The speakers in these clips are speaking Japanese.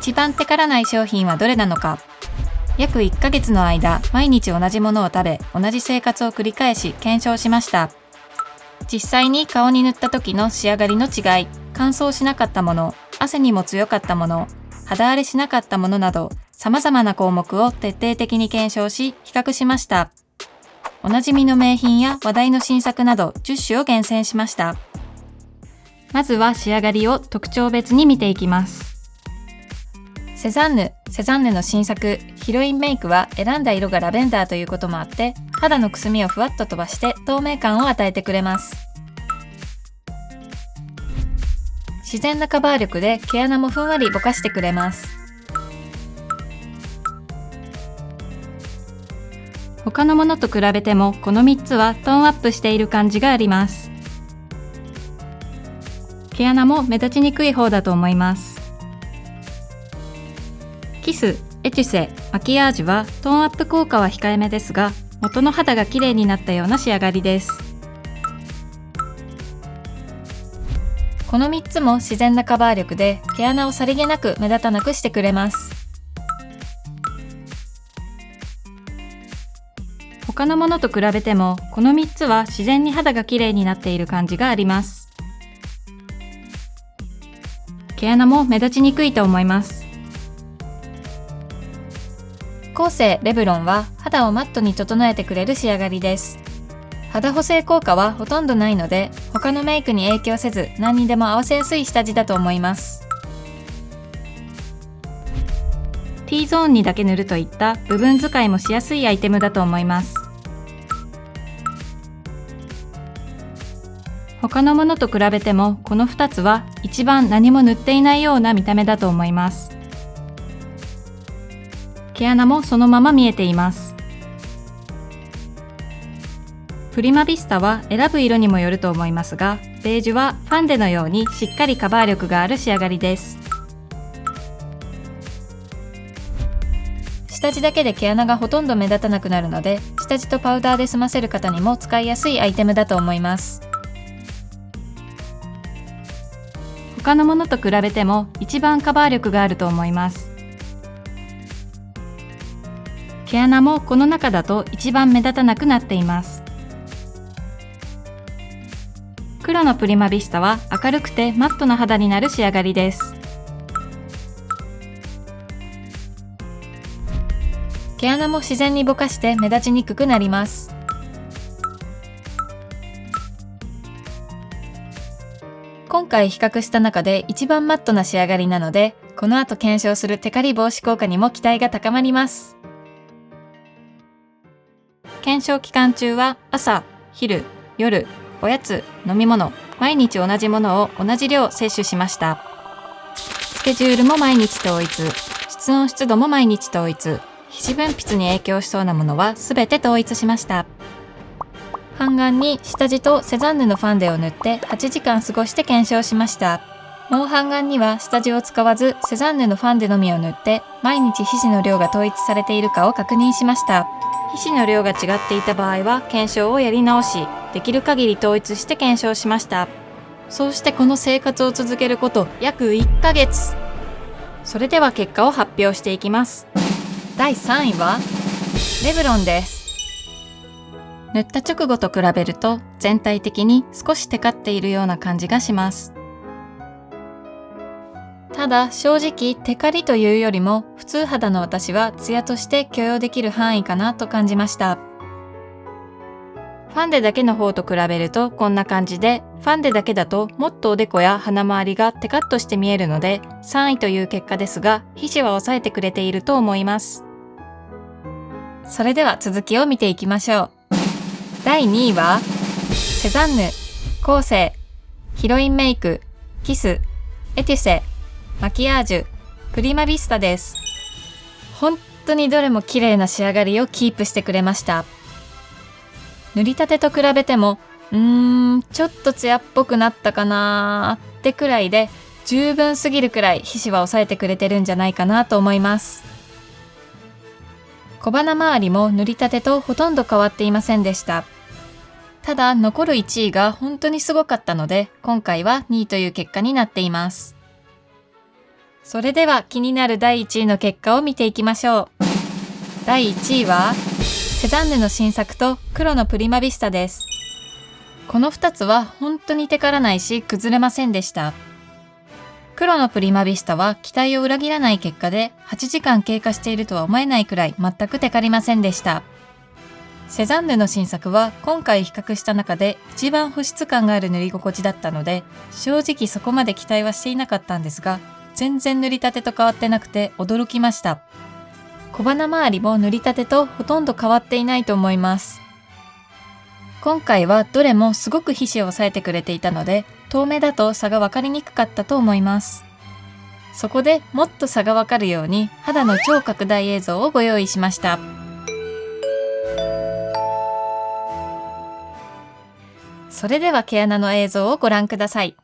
一番手からない商品はどれなのか。約1ヶ月の間、毎日同じものを食べ、同じ生活を繰り返し検証しました。実際に顔に塗った時の仕上がりの違い、乾燥しなかったもの、汗にも強かったもの、肌荒れしなかったものなど、様々な項目を徹底的に検証し、比較しました。おなじみの名品や話題の新作など10種を厳選しました。まずは仕上がりを特徴別に見ていきます。セザンヌの新作ヒロインメイクは選んだ色がラベンダーということもあって、肌のくすみをふわっと飛ばして透明感を与えてくれます。自然なカバー力で毛穴もふんわりぼかしてくれます。他のものと比べてもこの3つはトーンアップしている感じがあります。毛穴も目立ちにくい方だと思います。キス、エチュセ、マキアージュはトーンアップ効果は控えめですが、元の肌が綺麗になったような仕上がりです。この3つも自然なカバー力で毛穴をさりげなく目立たなくしてくれます。他のものと比べてもこの3つは自然に肌が綺麗になっている感じがあります。毛穴も目立ちにくいと思います。コーセーレブロンは肌をマットに整えてくれる仕上がりです。肌補正効果はほとんどないので、他のメイクに影響せず何にでも合わせやすい下地だと思います。T ゾーンにだけ塗るといった部分使いもしやすいアイテムだと思います。他のものと比べてもこの2つは一番何も塗っていないような見た目だと思います。毛穴もそのまま見えています。プリマビスタは選ぶ色にもよると思いますが、ベージュはファンデのようにしっかりカバー力がある仕上がりです。下地だけで毛穴がほとんど目立たなくなるので、下地とパウダーで済ませる方にも使いやすいアイテムだと思います。他のものと比べても一番カバー力があると思います。毛穴もこの中だと一番目立たなくなっています。黒のプリマビスタは明るくてマットな肌になる仕上がりです。毛穴も自然にぼかして目立ちにくくなります。今回比較した中で一番マットな仕上がりなので、この後検証するテカリ防止効果にも期待が高まります。検証期間中は朝、昼、夜、おやつ、飲み物、毎日同じものを同じ量摂取しました。スケジュールも毎日統一、室温湿度も毎日統一、皮脂分泌に影響しそうなものはすべて統一しました。半眼に下地とセザンヌのファンデを塗って8時間過ごして検証しました。もう半眼には下地を使わずセザンヌのファンデのみを塗って毎日皮脂の量が統一されているかを確認しました。皮脂の量が違っていた場合は検証をやり直し、できる限り統一して検証しました。そうしてこの生活を続けること約1ヶ月。それでは結果を発表していきます。第3位はレブロンです。塗った直後と比べると全体的に少しテカっているような感じがします。ただ正直テカリというよりも普通肌の私はツヤとして許容できる範囲かなと感じました。ファンデだけの方と比べるとこんな感じで、ファンデだけだともっとおでこや鼻周りがテカッとして見えるので3位という結果ですが、皮脂は抑えてくれていると思います。それでは続きを見ていきましょう。第2位はセザンヌ、コーセー、ヒロインメイク、キス、エテュセ、マキアージュ、プリマビスタです。本当にどれも綺麗な仕上がりをキープしてくれました。塗りたてと比べてもちょっとツヤっぽくなったかなーってくらいで、十分すぎるくらい皮脂は抑えてくれてるんじゃないかなと思います。小鼻周りも塗りたてとほとんど変わっていませんでした。ただ残る1位が本当にすごかったので、今回は2位という結果になっています。それでは気になる第1位の結果を見ていきましょう。第1位はセザンヌの新作と黒のプリマヴィスタです。この2つは本当にテカらないし崩れませんでした。黒のプリマヴィスタは期待を裏切らない結果で8時間経過しているとは思えないくらい全くテカりませんでした。セザンヌの新作は今回比較した中で一番保湿感がある塗り心地だったので、正直そこまで期待はしていなかったんですが、全然塗りたてと変わってなくて驚きました。小鼻周りも塗りたてとほとんど変わっていないと思います。今回はどれもすごく皮脂を抑えてくれていたので、遠目だと差が分かりにくかったと思います。そこでもっと差が分かるように肌の超拡大映像をご用意しました。それでは毛穴の映像をご覧ください。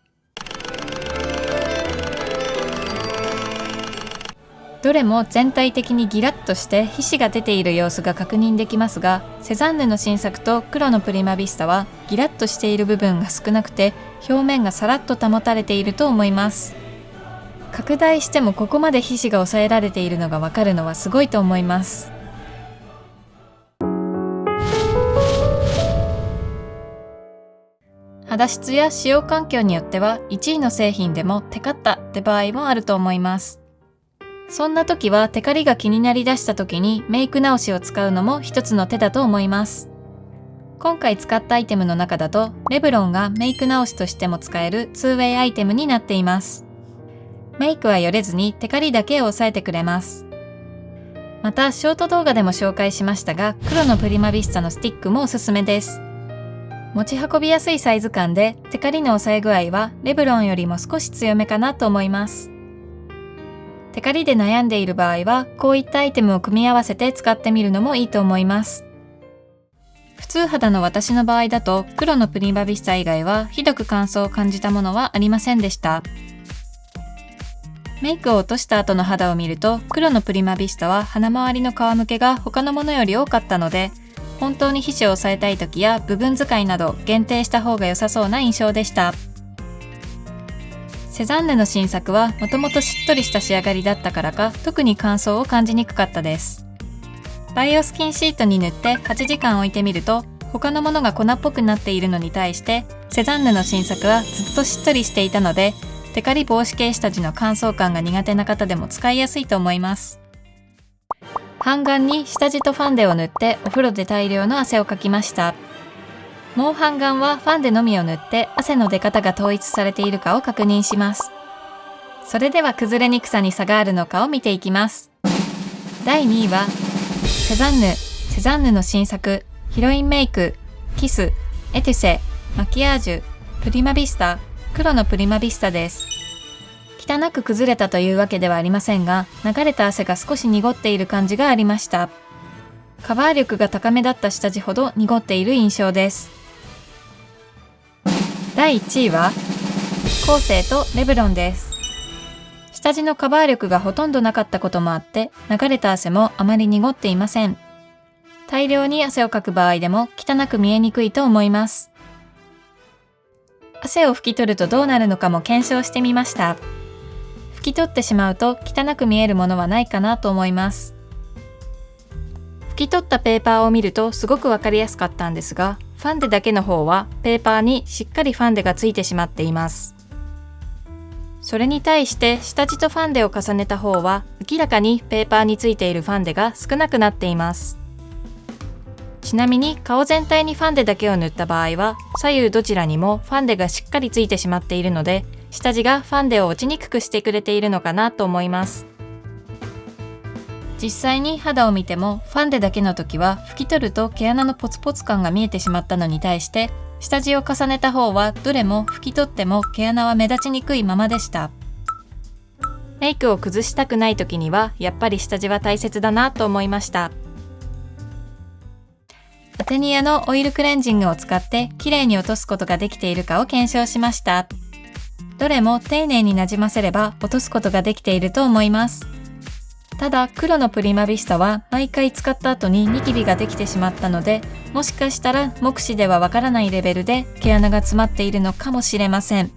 どれも全体的にギラッとして皮脂が出ている様子が確認できますが、セザンヌの新作と黒のプリマヴィスタはギラッとしている部分が少なくて表面がさらっと保たれていると思います。拡大してもここまで皮脂が抑えられているのがわかるのはすごいと思います。肌質や使用環境によっては1位の製品でもテカったって場合もあると思います。そんな時はテカリが気になりだした時にメイク直しを使うのも一つの手だと思います。今回使ったアイテムの中だとレブロンがメイク直しとしても使える 2way アイテムになっています。メイクはよれずにテカリだけを抑えてくれます。またショート動画でも紹介しましたが、黒のプリマヴィスタのスティックもおすすめです。持ち運びやすいサイズ感でテカリの抑え具合はレブロンよりも少し強めかなと思います。テカリで悩んでいる場合はこういったアイテムを組み合わせて使ってみるのもいいと思います。普通肌の私の場合だと黒のプリマヴィスタ以外はひどく乾燥を感じたものはありませんでした。メイクを落とした後の肌を見ると黒のプリマヴィスタは鼻周りの皮むけが他のものより多かったので、本当に皮脂を抑えたい時や部分使いなど限定した方が良さそうな印象でした。セザンヌの新作はもともとしっとりした仕上がりだったからか特に乾燥を感じにくかったです。バイオスキンシートに塗って8時間置いてみると他のものが粉っぽくなっているのに対してセザンヌの新作はずっとしっとりしていたので、テカリ防止系下地の乾燥感が苦手な方でも使いやすいと思います。半眼に下地とファンデを塗ってお風呂で大量の汗をかきました。もう半眼はファンデのみを塗って汗の出方が統一されているかを確認します。それでは崩れにくさに差があるのかを見ていきます。第2位はセザンヌの新作ヒロインメイクキスエトゥセマキアージュプリマヴィスタ黒のプリマヴィスタです。汚く崩れたというわけではありませんが、流れた汗が少し濁っている感じがありました。カバー力が高めだった下地ほど濁っている印象です。第1位はコーセーとレブロンです。下地のカバー力がほとんどなかったこともあって流れた汗もあまり濁っていません。大量に汗をかく場合でも汚く見えにくいと思います。汗を拭き取るとどうなるのかも検証してみました。拭き取ってしまうと汚く見えるものはないかなと思います。拭き取ったペーパーを見るとすごくわかりやすかったんですが、ファンデだけの方はペーパーにしっかりファンデがついてしまっています。それに対して下地とファンデを重ねた方は明らかにペーパーについているファンデが少なくなっています。ちなみに顔全体にファンデだけを塗った場合は左右どちらにもファンデがしっかりついてしまっているので、下地がファンデを落ちにくくしてくれているのかなと思います。実際に肌を見てもファンデだけの時は拭き取ると毛穴のポツポツ感が見えてしまったのに対して、下地を重ねた方はどれも拭き取っても毛穴は目立ちにくいままでした。メイクを崩したくない時にはやっぱり下地は大切だなと思いました。アテニアのオイルクレンジングを使ってきれいに落とすことができているかを検証しました。どれも丁寧になじませれば落とすことができていると思います。ただ黒のプリマヴィスタは毎回使った後にニキビができてしまったので、もしかしたら目視ではわからないレベルで毛穴が詰まっているのかもしれません。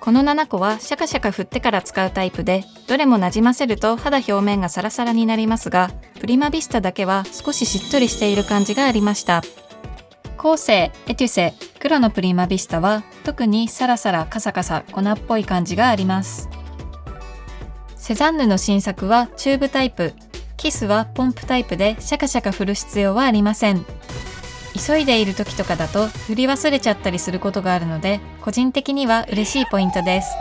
この7個はシャカシャカ振ってから使うタイプで、どれもなじませると肌表面がサラサラになりますが、プリマビスタだけは少ししっとりしている感じがありました。後世、エテュセ、黒のプリマビスタは特にサラサラカサカサ粉っぽい感じがあります。セザンヌの新作はチューブタイプ、キスはポンプタイプでシャカシャカ振る必要はありません。急いでいる時とかだと振り忘れちゃったりすることがあるので、個人的には嬉しいポイントです。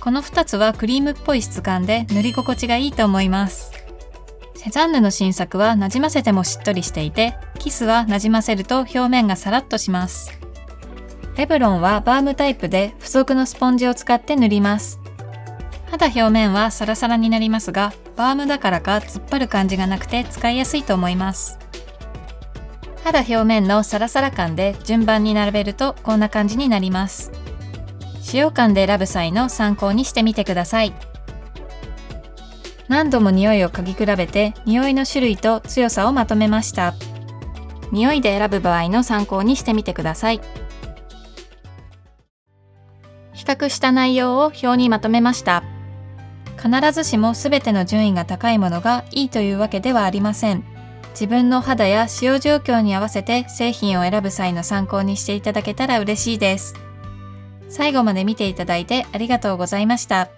この2つはクリームっぽい質感で塗り心地がいいと思います。セザンヌの新作はなじませてもしっとりしていて、キスはなじませると表面がサラッとします。レブロンはバームタイプで付属のスポンジを使って塗ります。肌表面はサラサラになりますが、バームだからか突っ張る感じがなくて使いやすいと思います。肌表面のサラサラ感で順番に並べるとこんな感じになります。使用感で選ぶ際の参考にしてみてください。何度も匂いを嗅ぎ比べて匂いの種類と強さをまとめました。匂いで選ぶ場合の参考にしてみてください。比較した内容を表にまとめました。必ずしも全ての順位が高いものがいいというわけではありません。自分の肌や使用状況に合わせて製品を選ぶ際の参考にしていただけたら嬉しいです。最後まで見ていただいてありがとうございました。